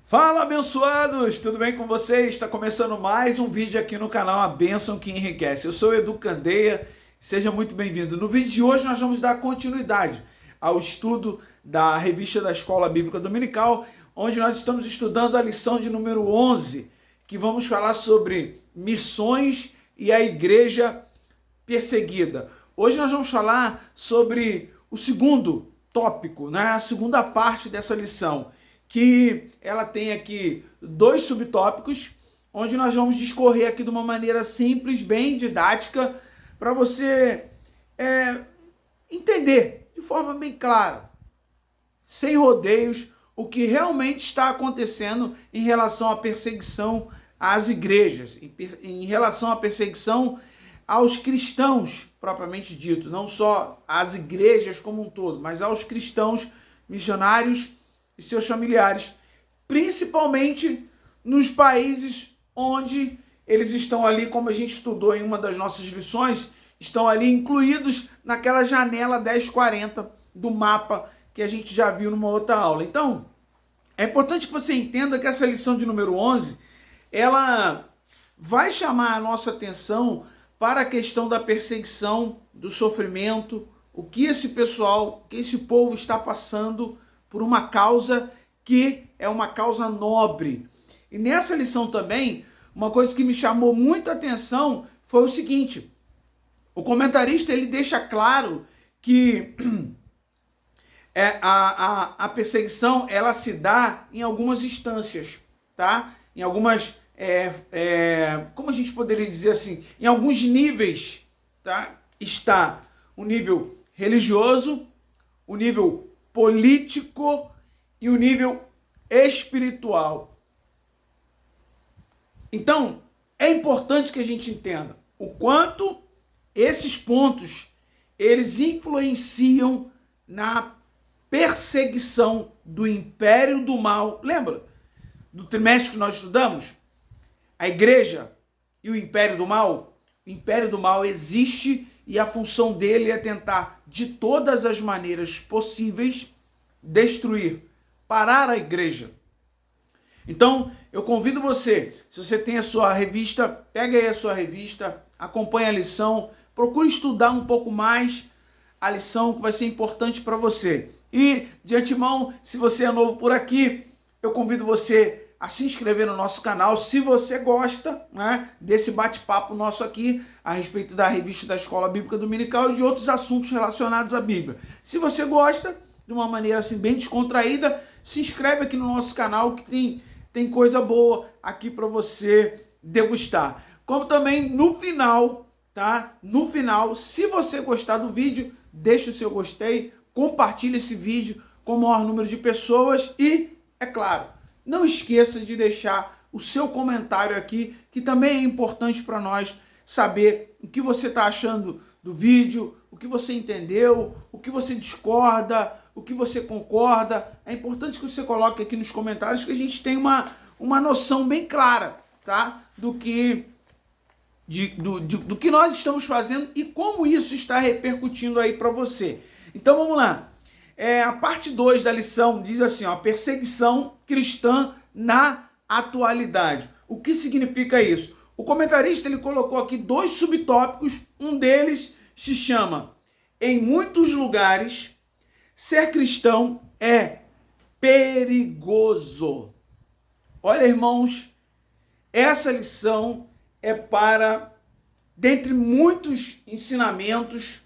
Fala, abençoados! Tudo bem com vocês? Está começando mais um vídeo aqui no canal A Bênção que Enriquece. Eu sou o Edu Candeia, seja muito bem-vindo. No vídeo de hoje nós vamos dar continuidade ao estudo da revista da Escola Bíblica Dominical, onde nós estamos estudando a lição de número 11, que vamos falar sobre missões e a igreja perseguida. Hoje nós vamos falar sobre o segundo tópico, né? A segunda parte dessa lição, que ela tem aqui dois subtópicos, onde nós vamos discorrer aqui de uma maneira simples, bem didática, para você entender de forma bem clara, sem rodeios, o que realmente está acontecendo em relação à perseguição às igrejas, em relação à perseguição aos cristãos, propriamente dito, não só às igrejas como um todo, mas aos cristãos missionários e seus familiares, principalmente nos países onde eles estão ali, como a gente estudou em uma das nossas lições, estão ali incluídos naquela janela 1040 do mapa que a gente já viu numa outra aula. Então, é importante que você entenda que essa lição de número 11, ela vai chamar a nossa atenção para a questão da perseguição, do sofrimento, o que esse pessoal, que esse povo está passando por uma causa que é uma causa nobre. E nessa lição também, uma coisa que me chamou muita atenção foi o seguinte: o comentarista ele deixa claro que a perseguição ela se dá em algumas instâncias, tá? Em algumas, como a gente poderia dizer assim, em alguns níveis, tá? Está o nível religioso, o nível político e o nível espiritual. Então, é importante que a gente entenda o quanto esses pontos eles influenciam na perseguição do império do mal. Lembra do trimestre que nós estudamos? A igreja e o império do mal? O império do mal existe e a função dele é tentar, de todas as maneiras possíveis, destruir, parar a igreja. Então, eu convido você, se você tem a sua revista, pega aí a sua revista, acompanhe a lição, procure estudar um pouco mais a lição que vai ser importante para você. E, de antemão, se você é novo por aqui, eu convido você a se inscrever no nosso canal, se você gosta, né, desse bate-papo nosso aqui a respeito da revista da Escola Bíblica Dominical e de outros assuntos relacionados à Bíblia. Se você gosta, de uma maneira assim bem descontraída, se inscreve aqui no nosso canal que tem coisa boa aqui para você degustar. Como também no final, tá? No final, se você gostar do vídeo, deixa o seu gostei, compartilhe esse vídeo com o maior número de pessoas e, é claro, não esqueça de deixar o seu comentário aqui, que também é importante para nós saber o que você está achando do vídeo, o que você entendeu, o que você discorda, o que você concorda. É importante que você coloque aqui nos comentários que a gente tenha uma noção bem clara, tá? Do que nós estamos fazendo e como isso está repercutindo aí para você. Então vamos lá. A parte 2 da lição diz assim, ó, perseguição cristã na atualidade. O que significa isso? O comentarista ele colocou aqui dois subtópicos, um deles se chama em muitos lugares ser cristão é perigoso. Olha, irmãos, essa lição é para, dentre muitos ensinamentos,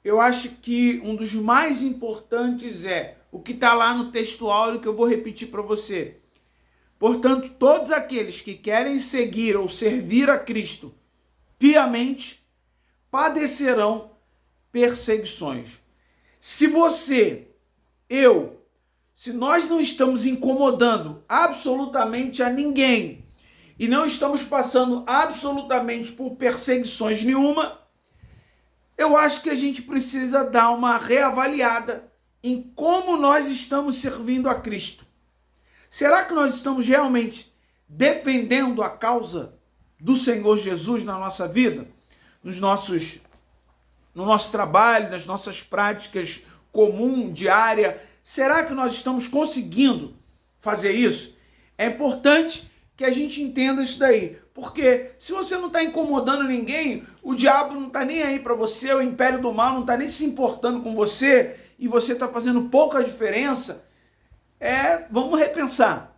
eu acho que um dos mais importantes é o que está lá no texto áureo que eu vou repetir para você. Portanto, todos aqueles que querem seguir ou servir a Cristo piamente padecerão perseguições. Se você, se nós não estamos incomodando absolutamente a ninguém e não estamos passando absolutamente por perseguições nenhuma, eu acho que a gente precisa dar uma reavaliada em como nós estamos servindo a Cristo. Será que nós estamos realmente defendendo a causa do Senhor Jesus na nossa vida? No nosso trabalho, nas nossas práticas comum, diária? Será que nós estamos conseguindo fazer isso? É importante que a gente entenda isso daí. Porque se você não está incomodando ninguém, o diabo não está nem aí para você, o império do mal não está nem se importando com você, e você está fazendo pouca diferença, vamos repensar.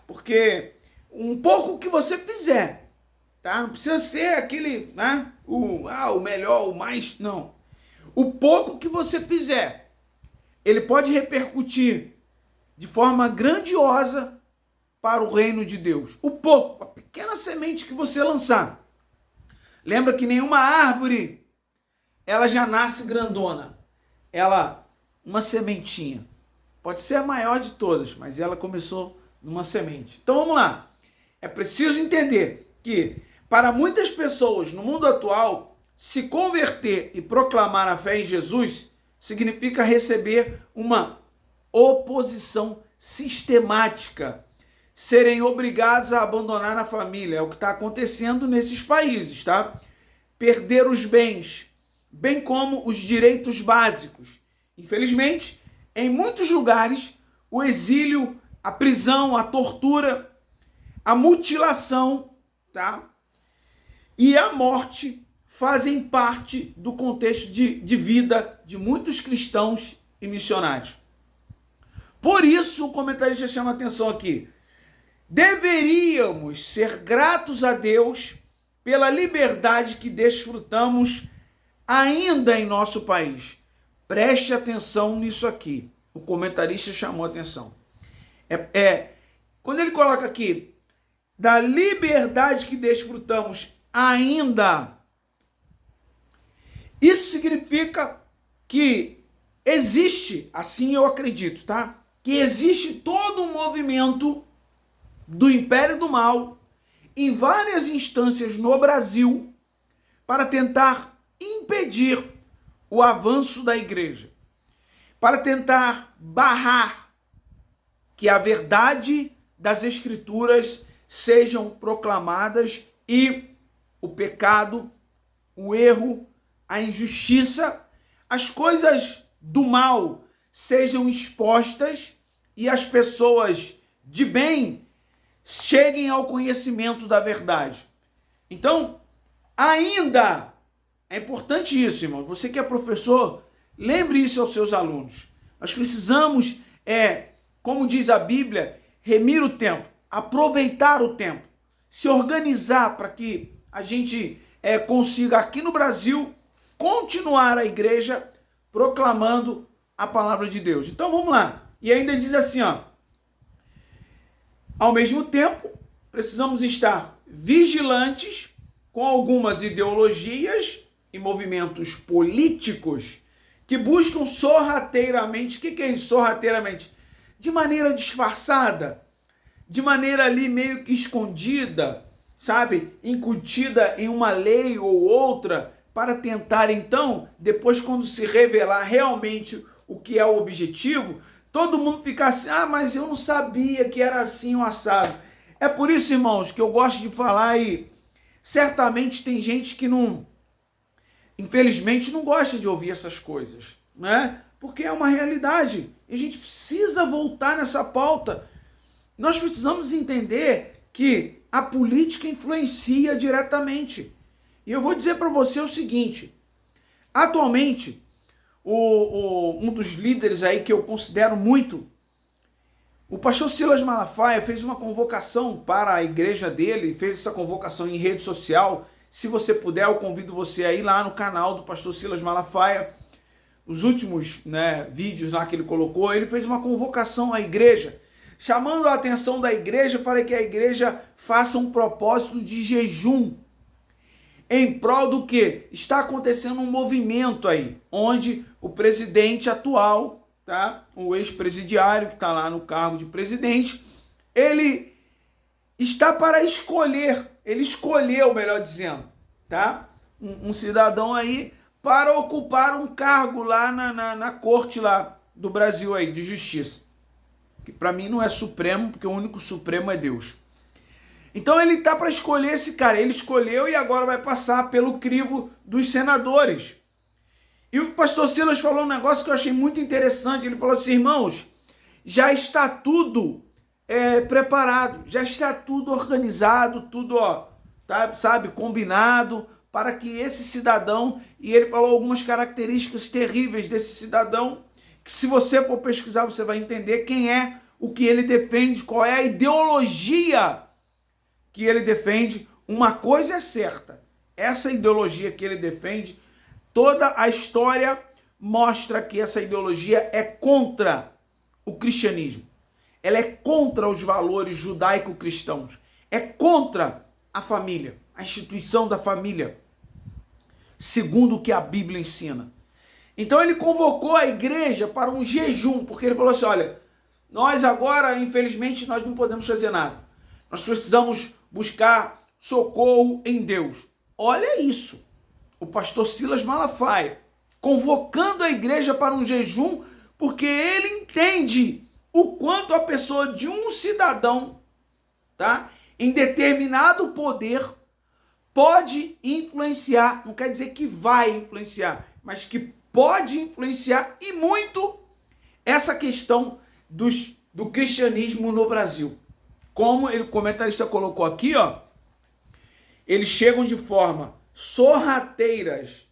Porque um pouco que você fizer, tá? Não precisa ser aquele, né? O melhor, o mais, não. O pouco que você fizer, ele pode repercutir de forma grandiosa para o reino de Deus. O pouco, a pequena semente que você lançar. Lembra que nenhuma árvore, ela já nasce grandona. Uma sementinha. Pode ser a maior de todas, mas ela começou numa semente. Então vamos lá. É preciso entender que para muitas pessoas no mundo atual, se converter e proclamar a fé em Jesus significa receber uma oposição sistemática, serem obrigados a abandonar a família. É o que está acontecendo nesses países, tá? Perder os bens, bem como os direitos básicos. Infelizmente, em muitos lugares, o exílio, a prisão, a tortura, a mutilação, tá? E a morte fazem parte do contexto de vida de muitos cristãos e missionários. Por isso, o comentarista chama a atenção aqui. Deveríamos ser gratos a Deus pela liberdade que desfrutamos ainda em nosso país. Preste atenção nisso aqui. O comentarista chamou a atenção. Quando ele coloca aqui, da liberdade que desfrutamos ainda, isso significa que existe, assim eu acredito, tá? Que existe todo um movimento do Império do Mal em várias instâncias no Brasil para tentar impedir o avanço da igreja, para tentar barrar que a verdade das Escrituras sejam proclamadas e o pecado, o erro, a injustiça, as coisas do mal sejam expostas e as pessoas de bem cheguem ao conhecimento da verdade. Então, ainda é importante isso, irmão. Você que é professor, lembre isso aos seus alunos. Nós precisamos, como diz a Bíblia, remir o tempo, aproveitar o tempo, se organizar para que a gente consiga aqui no Brasil continuar a igreja proclamando a palavra de Deus. Então vamos lá. E ainda diz assim, ao mesmo tempo, precisamos estar vigilantes com algumas ideologias e movimentos políticos que buscam sorrateiramente, o que é isso sorrateiramente? De maneira disfarçada, de maneira ali meio que escondida, sabe? Incutida em uma lei ou outra, para tentar então, depois quando se revelar realmente o que é o objetivo, todo mundo ficar assim, mas eu não sabia que era assim o assado. É por isso, irmãos, que eu gosto de falar e certamente tem gente que não, infelizmente, não gosta de ouvir essas coisas, né? Porque é uma realidade. E a gente precisa voltar nessa pauta. Nós precisamos entender que a política influencia diretamente. E eu vou dizer para você o seguinte, atualmente, um dos líderes aí que eu considero muito, o pastor Silas Malafaia fez uma convocação para a igreja dele, fez essa convocação em rede social. Se você puder, eu convido você a ir lá no canal do pastor Silas Malafaia. Os últimos vídeos lá que ele colocou, ele fez uma convocação à igreja, chamando a atenção da igreja para que a igreja faça um propósito de jejum. Em prol do que? Está acontecendo um movimento aí, onde o presidente atual, tá? O ex-presidiário que está lá no cargo de presidente, ele está para escolher, ele escolheu, melhor dizendo, tá? Um cidadão aí para ocupar um cargo lá na corte lá do Brasil aí, de justiça. Que para mim não é supremo, porque o único supremo é Deus. Então ele está para escolher esse cara. Ele escolheu e agora vai passar pelo crivo dos senadores. E o pastor Silas falou um negócio que eu achei muito interessante. Ele falou assim, irmãos, já está tudo preparado, já está tudo organizado, tudo, tá, sabe, combinado para que esse cidadão, e ele falou algumas características terríveis desse cidadão, que se você for pesquisar, você vai entender quem é, o que ele defende, qual é a ideologia que ele defende. Uma coisa é certa, essa ideologia que ele defende, toda a história mostra que essa ideologia é contra o cristianismo. Ela é contra os valores judaico-cristãos. É contra a família, a instituição da família, segundo o que a Bíblia ensina. Então ele convocou a igreja para um jejum, porque ele falou assim, olha, nós agora, infelizmente, nós não podemos fazer nada. Nós precisamos buscar socorro em Deus. Olha isso, o pastor Silas Malafaia, convocando a igreja para um jejum, porque ele entende o quanto a pessoa de um cidadão, tá, em determinado poder pode influenciar, não quer dizer que vai influenciar, mas que pode influenciar e muito essa questão do cristianismo no Brasil. Como o comentarista colocou aqui, eles chegam de forma sorrateiras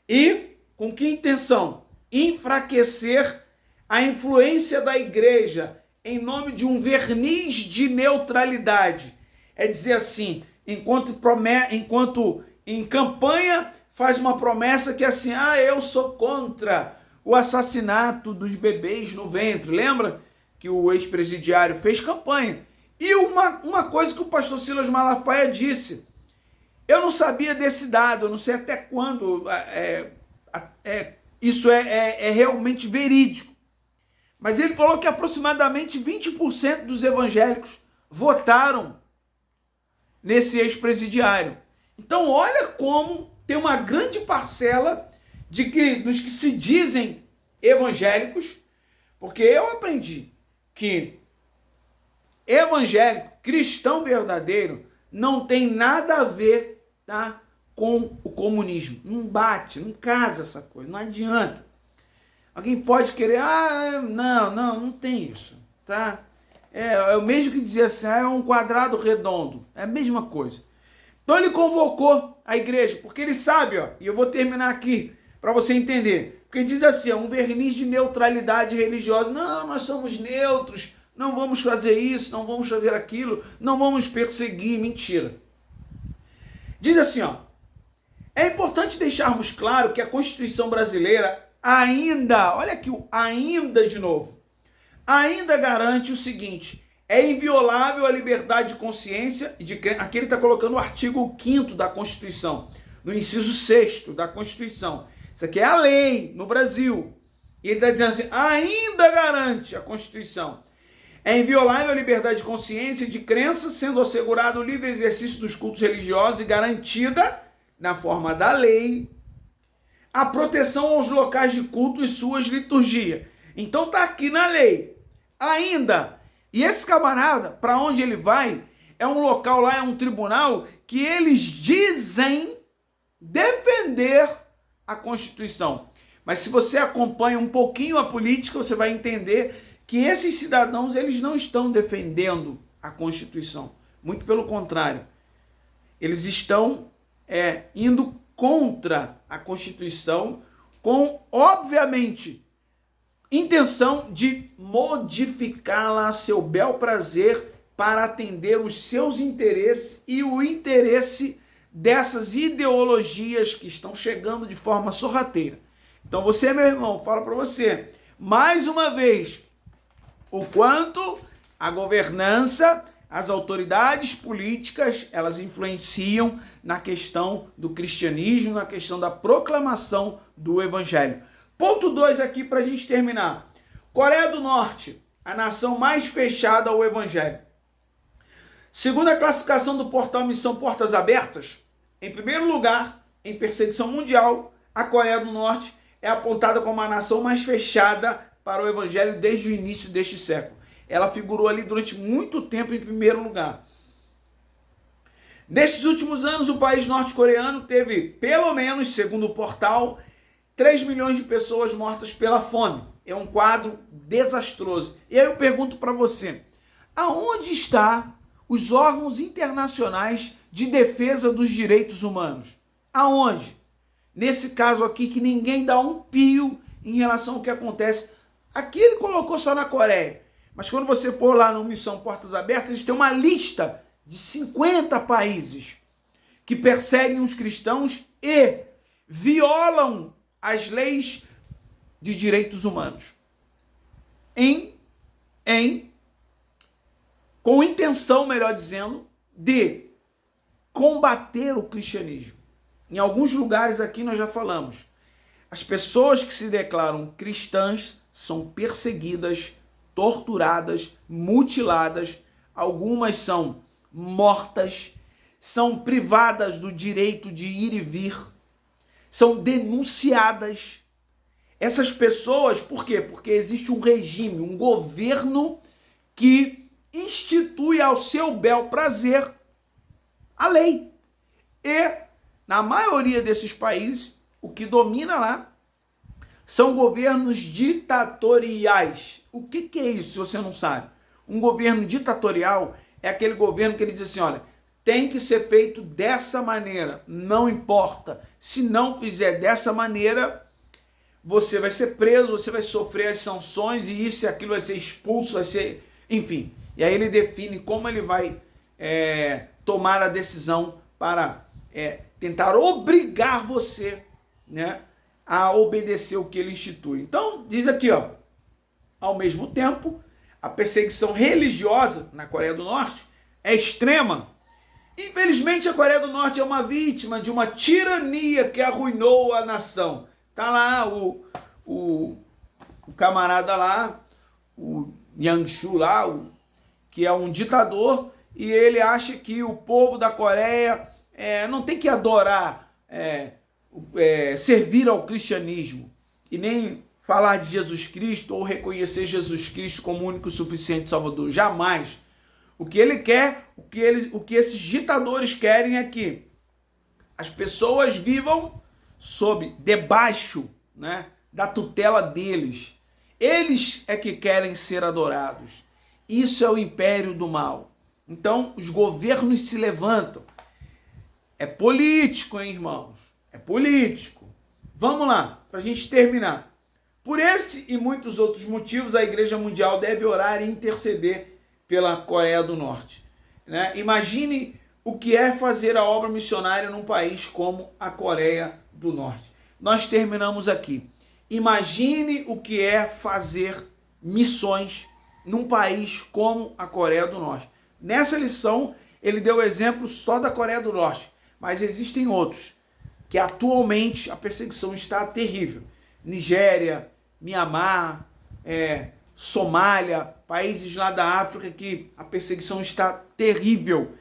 e com que intenção? Enfraquecer a influência da igreja em nome de um verniz de neutralidade. É dizer assim, enquanto em campanha faz uma promessa que é assim, eu sou contra o assassinato dos bebês no ventre. Lembra que o ex-presidiário fez campanha? E uma coisa que o pastor Silas Malafaia disse, eu não sabia desse dado, eu não sei até quando isso é realmente verídico, mas ele falou que aproximadamente 20% dos evangélicos votaram nesse ex-presidiário. Então olha como tem uma grande parcela dos que se dizem evangélicos, porque eu aprendi que evangélico, cristão verdadeiro, não tem nada a ver, tá, com o comunismo. Não bate, não casa essa coisa, não adianta. Alguém pode querer, não tem isso, tá? É o mesmo que dizer assim, é um quadrado redondo, é a mesma coisa. Então ele convocou a igreja, porque ele sabe, e eu vou terminar aqui para você entender, porque ele diz assim, um verniz de neutralidade religiosa, não, nós somos neutros, não vamos fazer isso, não vamos fazer aquilo, não vamos perseguir, mentira. Diz assim, é importante deixarmos claro que a Constituição brasileira ainda, olha aqui o ainda de novo, ainda garante o seguinte, é inviolável a liberdade de consciência, aqui ele está colocando o artigo 5º da Constituição, no inciso 6º da Constituição. Isso aqui é a lei no Brasil. E ele está dizendo assim, ainda garante a Constituição. É inviolável a liberdade de consciência e de crença, sendo assegurado o livre exercício dos cultos religiosos e garantida, na forma da lei, a proteção aos locais de culto e suas liturgias. Então está aqui na lei. Ainda. E esse camarada, para onde ele vai, é um local lá, é um tribunal, que eles dizem defender a Constituição. Mas se você acompanha um pouquinho a política, você vai entender que esses cidadãos, eles não estão defendendo a Constituição. Muito pelo contrário. Eles estão indo contra a Constituição com, obviamente, intenção de modificá-la a seu bel prazer para atender os seus interesses e o interesse dessas ideologias que estão chegando de forma sorrateira. Então você, meu irmão, fala para você, mais uma vez, o quanto a governança, as autoridades políticas, elas influenciam na questão do cristianismo, na questão da proclamação do evangelho. Ponto 2 aqui para a gente terminar. Coreia do Norte, a nação mais fechada ao evangelho. Segundo a classificação do portal Missão Portas Abertas, em primeiro lugar, em perseguição mundial, a Coreia do Norte é apontada como a nação mais fechada para o evangelho desde o início deste século. Ela figurou ali durante muito tempo em primeiro lugar. Nestes últimos anos, o país norte-coreano teve, pelo menos, segundo o portal, 3 milhões de pessoas mortas pela fome. É um quadro desastroso. E aí eu pergunto para você, aonde estão os órgãos internacionais de defesa dos direitos humanos? Aonde? Nesse caso aqui que ninguém dá um pio em relação ao que acontece. Aqui ele colocou só na Coreia. Mas quando você for lá no Missão Portas Abertas, eles têm uma lista de 50 países que perseguem os cristãos e violam as leis de direitos humanos. Com intenção, melhor dizendo, de combater o cristianismo. Em alguns lugares aqui nós já falamos. As pessoas que se declaram cristãs são perseguidas, torturadas, mutiladas, algumas são mortas, são privadas do direito de ir e vir, são denunciadas. Essas pessoas, por quê? Porque existe um regime, um governo que institui ao seu bel prazer a lei. E, na maioria desses países, o que domina lá são governos ditatoriais. O que é isso, se você não sabe? Um governo ditatorial é aquele governo que ele diz assim, olha, tem que ser feito dessa maneira, não importa. Se não fizer dessa maneira, você vai ser preso, você vai sofrer as sanções e isso e aquilo, vai ser expulso, vai ser... Enfim, e aí ele define como ele vai tomar a decisão para tentar obrigar você, né, a obedecer o que ele institui. Então, diz aqui, ó, ao mesmo tempo, a perseguição religiosa na Coreia do Norte é extrema. Infelizmente, a Coreia do Norte é uma vítima de uma tirania que arruinou a nação. Tá lá o camarada lá, o Yang-shu lá, que é um ditador, e ele acha que o povo da Coreia não tem que adorar, servir ao cristianismo, e nem falar de Jesus Cristo ou reconhecer Jesus Cristo como único e suficiente Salvador. Jamais. O que ele quer, o que esses ditadores querem é que as pessoas vivam debaixo, né, da tutela deles. Eles é que querem ser adorados. Isso é o império do mal. Então, os governos se levantam. É político, hein, irmãos? É político. Vamos lá, para a gente terminar. Por esse e muitos outros motivos, a Igreja Mundial deve orar e interceder pela Coreia do Norte, né? Imagine o que é fazer a obra missionária num país como a Coreia do Norte. Nós terminamos aqui. Imagine o que é fazer missões num país como a Coreia do Norte. Nessa lição, ele deu exemplo só da Coreia do Norte, mas existem outros, que atualmente a perseguição está terrível. Nigéria, Mianmar, Somália, países lá da África que a perseguição está terrível,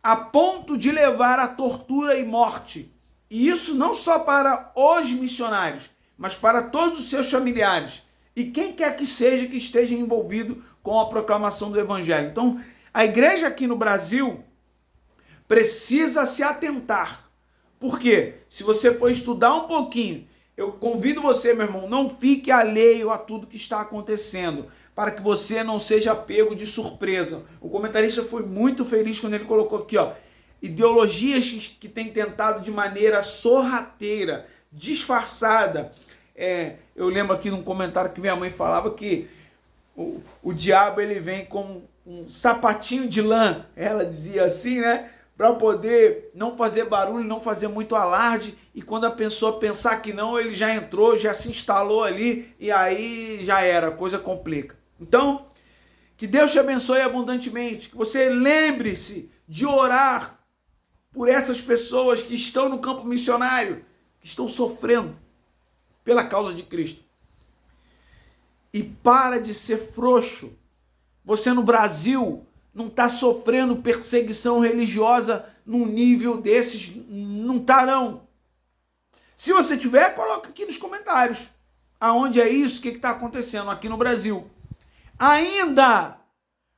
a ponto de levar à tortura e morte. E isso não só para os missionários, mas para todos os seus familiares e quem quer que seja que esteja envolvido com a proclamação do Evangelho. Então, a igreja aqui no Brasil precisa se atentar. Porque se você for estudar um pouquinho, eu convido você, meu irmão, não fique alheio a tudo que está acontecendo, para que você não seja pego de surpresa. O comentarista foi muito feliz quando ele colocou aqui, ó, ideologias que têm tentado de maneira sorrateira, disfarçada. Eu lembro aqui num comentário que minha mãe falava que o diabo ele vem com um sapatinho de lã, ela dizia assim, né? Para poder não fazer barulho, não fazer muito alarde, e quando a pessoa pensar que não, ele já entrou, já se instalou ali, e aí já era, a coisa complica. Então, que Deus te abençoe abundantemente, que você lembre-se de orar por essas pessoas que estão no campo missionário, que estão sofrendo pela causa de Cristo. E para de ser frouxo. Você no Brasil não está sofrendo perseguição religiosa num nível desses, não está não. Se você tiver, coloca aqui nos comentários. Aonde é isso, o que está acontecendo aqui no Brasil. Ainda,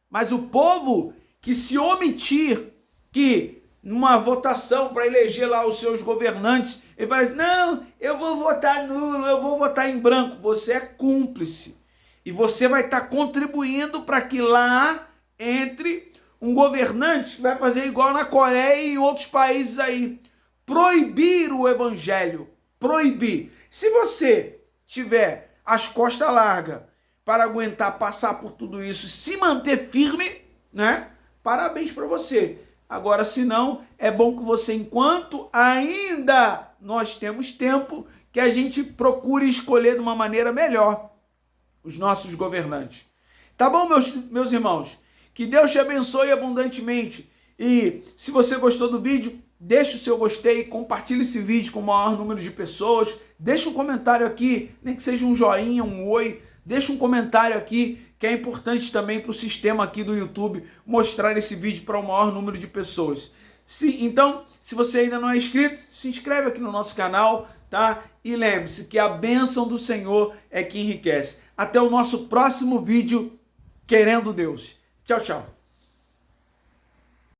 mas o povo que se omitir, que numa votação para eleger lá os seus governantes, ele fala assim, não, eu vou votar nulo, eu vou votar em branco. Você é cúmplice. E você vai estar contribuindo para que lá entre um governante que vai fazer igual na Coreia e em outros países aí. Proibir o evangelho. Proibir. Se você tiver as costas largas para aguentar passar por tudo isso, se manter firme, né? Parabéns para você. Agora, se não, é bom que você, enquanto ainda nós temos tempo, que a gente procure escolher de uma maneira melhor os nossos governantes. Tá bom, meus irmãos? Que Deus te abençoe abundantemente. E se você gostou do vídeo, deixa o seu gostei, compartilhe esse vídeo com o maior número de pessoas, deixa um comentário aqui, nem que seja um joinha, um oi, deixa um comentário aqui, que é importante também para o sistema aqui do YouTube mostrar esse vídeo para o maior número de pessoas. Então, se você ainda não é inscrito, se inscreve aqui no nosso canal, tá? E lembre-se que a bênção do Senhor é que enriquece. Até o nosso próximo vídeo, querendo Deus. Tchau, tchau.